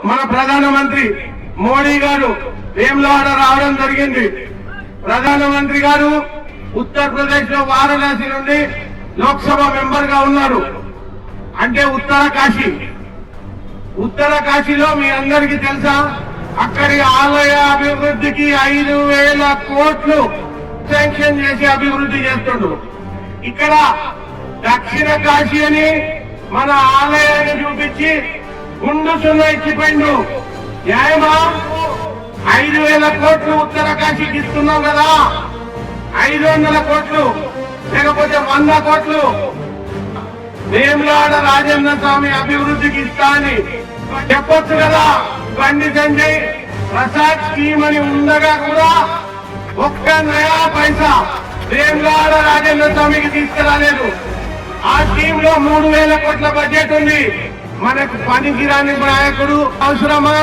మన ప్రధానమంత్రి మోడీ గారు వేములవాడ రావడం జరిగింది. ప్రధానమంత్రి గారు ఉత్తరప్రదేశ్ లో వారణాసి నుండి లోక్సభ మెంబర్ గా ఉన్నారు. అంటే ఉత్తర కాశీలో మీ అందరికీ తెలుసా, అక్కడి ఆలయ అభివృద్ధికి 5,000 కోట్లు శాంక్షన్ చేసి అభివృద్ధి చేస్తుండ్రు. ఇక్కడ దక్షిణ కాశీ అని మన ఆలయాన్ని చూపించి గుండు సున్నా ఇచ్చిపోయిండు. న్యాయమా? 5,000 కోట్లు ఉత్తర కాశీకి ఇస్తున్నాం కదా, 500 కోట్లు లేకపోతే 100 కోట్లు వేములవాడ రాజన్న స్వామి అభివృద్ధికి ఇస్తా అని చెప్పొచ్చు కదా. బండి సంజయ్ ప్రసాద్ స్కీమ్ అని ఉండగా కూడా ఒక్క నయా పైసా వేములవాడ రాజన్న స్వామికి తీసుకురాలేదు. ఆ స్కీమ్ లో 3,000 కోట్ల బడ్జెట్ ఉంది. మనకు పనికిరాని నాయకుడు అవసరమా?